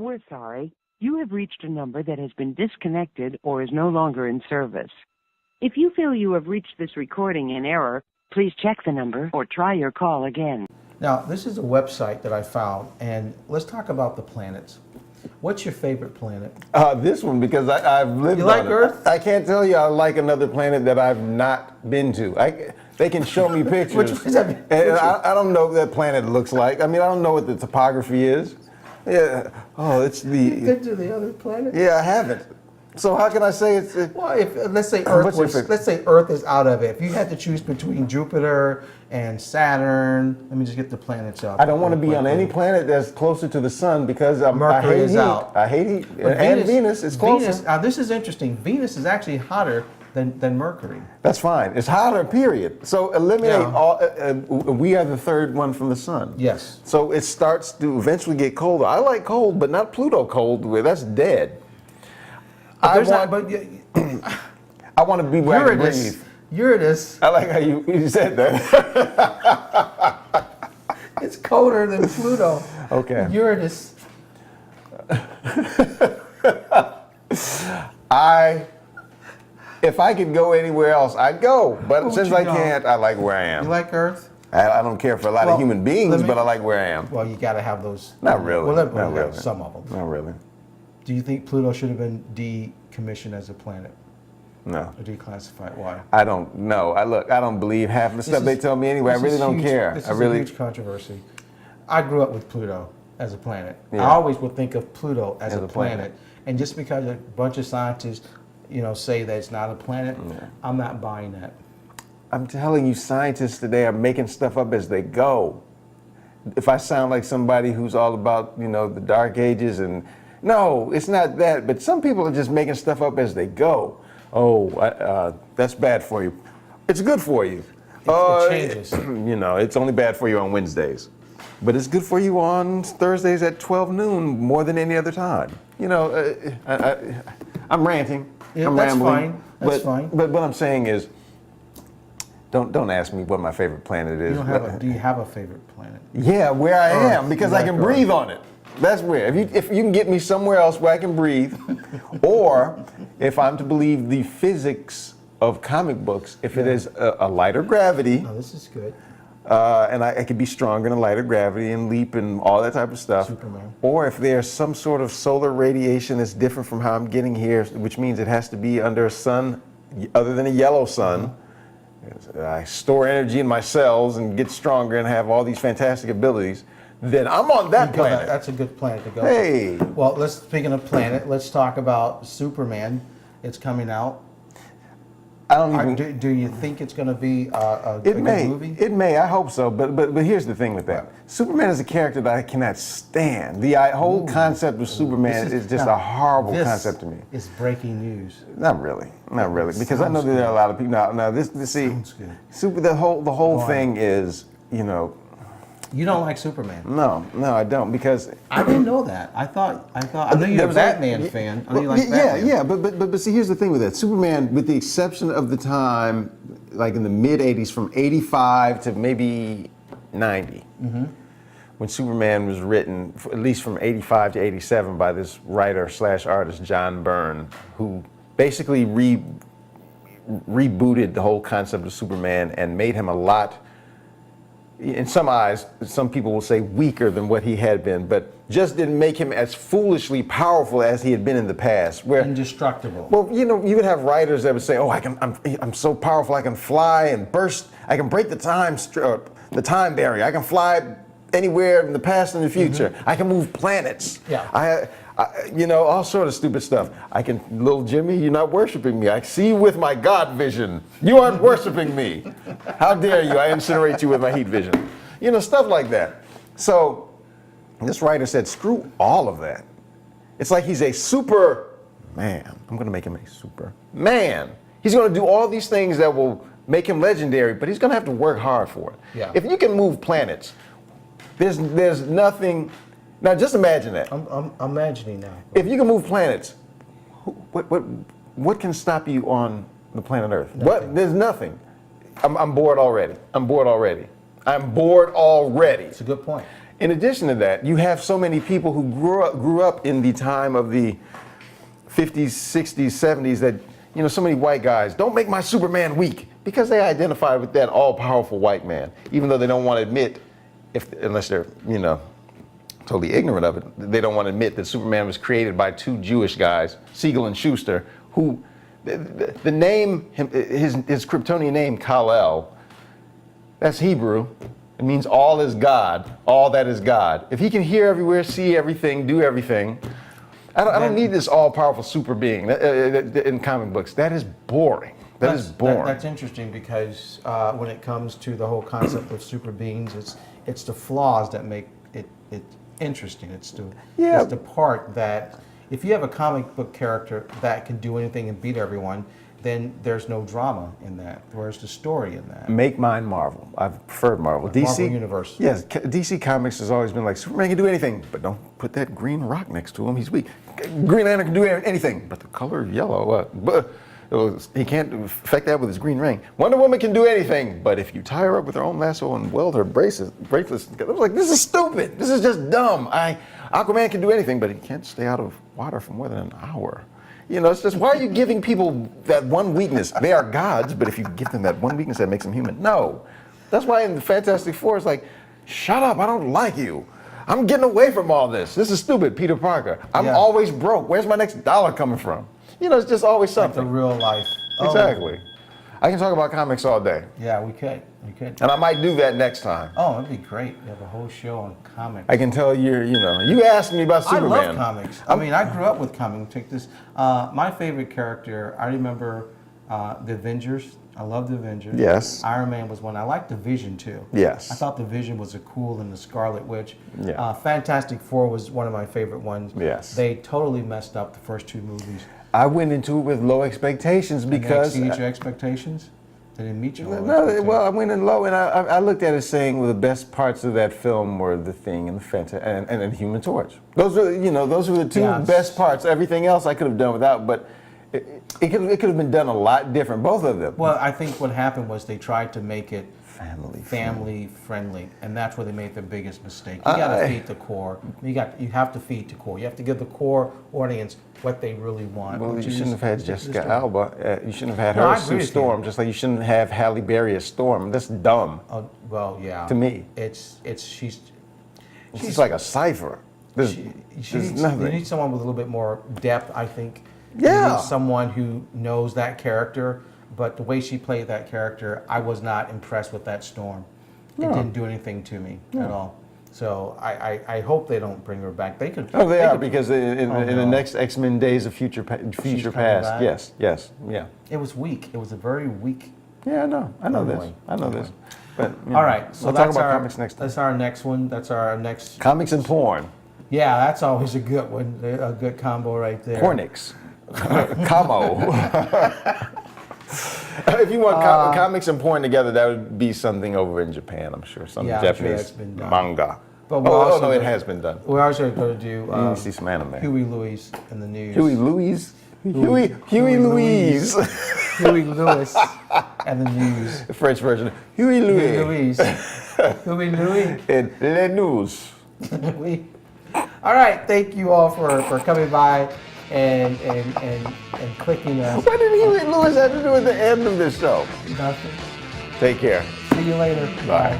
We're sorry. You have reached a number that has been disconnected or is no longer in service. If you feel you have reached this recording in error, please check the number or try your call again. Now, this is a website that I found, and let's talk about the planets. What's your favorite planet? This one, because I've lived You on like it. Earth? I can't tell you I like another planet that I've not been to. They can show me pictures. Which ones have you- And I don't know what that planet looks like. I mean, I don't know what the topography is. Yeah. Oh, it's the. You've been to the other planets? Yeah, I haven't. So how can I say it's? Well, if let's say Earth is out of it. If you had to choose between Jupiter and Saturn, let me just get the planets up. I don't want to be on any planet that's closer to the sun because I Mercury hate is heat. out. I hate heat. But And Venus is closer. Now, this is interesting. Venus is actually hotter than Mercury. That's fine. It's hotter, period. So eliminate Yeah. all. We are the third one from the sun. Yes. So it starts to eventually get colder. I like cold, but not Pluto cold. Where that's dead. I want to be where I can breathe. Uranus. I like how you said that. It's colder than Pluto. Okay. Uranus. If I could go anywhere else, I'd go. But Where'd since you I go? can't, I like where I am. You like Earth? I don't care for a lot of human beings, but I like where I am. Well, you got to have those. Not really. Well, Not really. some of them. Not really. Do you think Pluto should have been decommissioned as a planet No. or declassified? Why? I don't know. I don't believe half the stuff they tell me anyway. I really don't care. This I is really. a huge controversy. I grew up with Pluto as a planet. Yeah. I always would think of Pluto as a a planet. planet. And just because a bunch of scientists, say that it's not a planet, Yeah. I'm not buying that. I'm telling you, scientists today are making stuff up as they go. If I sound like somebody who's all about, the dark ages and no, it's not that, but some people are just making stuff up as they go. Oh, that's bad for you. It's good for you. It changes. It's only bad for you on Wednesdays. But it's good for you on Thursdays at 12 noon more than any other time. I'm ranting. Yeah, I'm that's rambling. fine. That's fine. But what I'm saying is, don't ask me what my favorite planet is. Do you have a favorite planet? Yeah, where I Earth. am, because You I like can Earth. breathe on it. That's where. If you can get me somewhere else where I can breathe, or if I'm to believe the physics of comic books, if it is a lighter gravity, Oh, this is good. and I could be stronger in a lighter gravity and leap and all that type of stuff. Superman. Or if there's some sort of solar radiation that's different from how I'm getting here, which means it has to be under a sun other than a yellow sun. I store energy in my cells and get stronger and have all these fantastic abilities. Then I'm on that planet. That's a good planet to go. Hey. Well, speaking of planet, let's talk about Superman. It's coming out. I don't even. Do you think it's going to be a good movie? It may. I hope so. But here's the thing with that. Right. Superman is a character that I cannot stand. The whole concept of Superman is just a horrible concept to me. It's breaking news. Not really, because I know that there are a lot of people. Now this see, Sounds good. the whole thing is, You don't like Superman? no, I don't, because I didn't know that. I know you're a Batman fan. I know you like Batman. yeah, but see, here's the thing with that. Superman, with the exception of the time, like in the mid '80s, from '85 to maybe '90. When Superman was written, at least from '85 to '87, by this writer/artist John Byrne, who basically rebooted the whole concept of Superman and made him a lot, in some eyes, some people will say weaker than what he had been, but just didn't make him as foolishly powerful as he had been in the past. Where, Indestructible. well, you would have writers that would say, "Oh, I'm so powerful, I can fly and burst, I can break the time barrier, I can fly anywhere in the past and the future, I can move planets, Yeah. all sort of stupid stuff. Little Jimmy, you're not worshiping me. I see you with my God vision. You aren't worshiping me. How dare you? I incinerate you with my heat vision." Stuff like that. So this writer said, screw all of that. It's like he's a super man. I'm going to make him a super man. He's going to do all these things that will make him legendary, but he's going to have to work hard for it. Yeah. If you can move planets, there's nothing. Now just imagine that. I'm imagining now. If you can move planets, what can stop you on the planet Earth? Nothing. There's nothing. I'm bored already. It's It's a good point. in addition to that, you have so many people who grew up in the time of the 50s, 60s, 70s that, you know, so many white guys, don't make my Superman weak, because they identify with that all-powerful white man, even though they don't want to admit, unless they're, you know, totally ignorant of it, they don't want to admit that Superman was created by two Jewish guys, Siegel and Schuster, who, the name, his Kryptonian name, Kal-El, that's Hebrew. It means all is God, all that is God. If he can hear everywhere, see everything, do everything, I don't need this all-powerful super being in comic books. That is boring. That's boring. That's interesting, because when it comes to the whole concept of super beings, it's the flaws that make it interesting. It's the part that, if you have a comic book character that can do anything and beat everyone, then there's no drama in that. Where's the story in that? Make mine Marvel. I've preferred Marvel. DC Marvel Universe. Yes, DC Comics has always been like, Superman can do anything, but don't put that green rock next to him. He's weak. Green Lantern can do anything, but the color yellow. He can't affect that with his green ring. Wonder Woman can do anything, but if you tie her up with her own lasso and weld her bracelets, I was like, this is stupid. This is just dumb. Aquaman can do anything, but he can't stay out of water for more than an hour. You know, it's just, why are you giving people that one weakness? They are gods, but if you give them that one weakness, that makes them human. No. That's why in the Fantastic Four, it's like, shut up, I don't like you. I'm getting away from all this. This is stupid, Peter Parker. I'm always broke. Where's my next dollar coming from? You know, it's just always something. Like the real life. Exactly. I can talk about comics all day. Yeah, we could. And I might do that next time. Oh, that'd be great. You have a whole show on comics. I can tell you asked me about Superman. I love comics. I mean, I grew up with comics. Take this. My favorite character, I remember the Avengers. I love the Avengers. Yes. Iron Man was one. I liked the Vision too. Yes. I thought the Vision was a cool, and the Scarlet Witch. Yeah. Fantastic Four was one of my favorite ones. Yes. They totally messed up the first two movies. I went into it with low expectations because... Did they exceed your expectations? They didn't meet your low No, expectations? well, I went in low, and I looked at it saying, well, the best parts of that film were the Thing and the Human Torch. Those were the two best parts. Everything else I could have done without, but it could have been done a lot different, both of them. Well, I think what happened was they tried to make it family friendly, and that's where they made the biggest mistake. You got to feed the core. You have to feed the core. You have to give the core audience what they really want. Well, you shouldn't have had Jessica Alba. You shouldn't have had her Sue Storm, just like you shouldn't have Halle Berry as Storm. That's dumb. Well, yeah. To me, she's like a cipher. There's nothing. You need someone with a little bit more depth, I think. Yeah. You need someone who knows that character. But the way she played that character, I was not impressed with that Storm. It didn't do anything to me at all. So I hope they don't bring her back. They could. Oh, they are, because in the next X-Men Days of Future Past, yes, yeah. It was weak. It was a very weak. Yeah, I know this. But all right, so we'll talk about comics next time. That's our next one. That's our next. Comics and porn. Yeah, that's always a good one. A good combo right there. Pornix. Camo. If you want comics and porn together, that would be something over in Japan, I'm sure. Some Japanese manga. But it has been done. We're also going to do you need to see some anime. Huey Lewis in the news. Huey Louise? Huey Louise. Huey Lewis and the news. The French version. Huey Louis. Huey Louise. Huey Louis. And Les News. All right, thank you all for coming by and clicking us. What did Huey Lewis have to do with the end of this show? Nothing. Take care. See you later. Bye.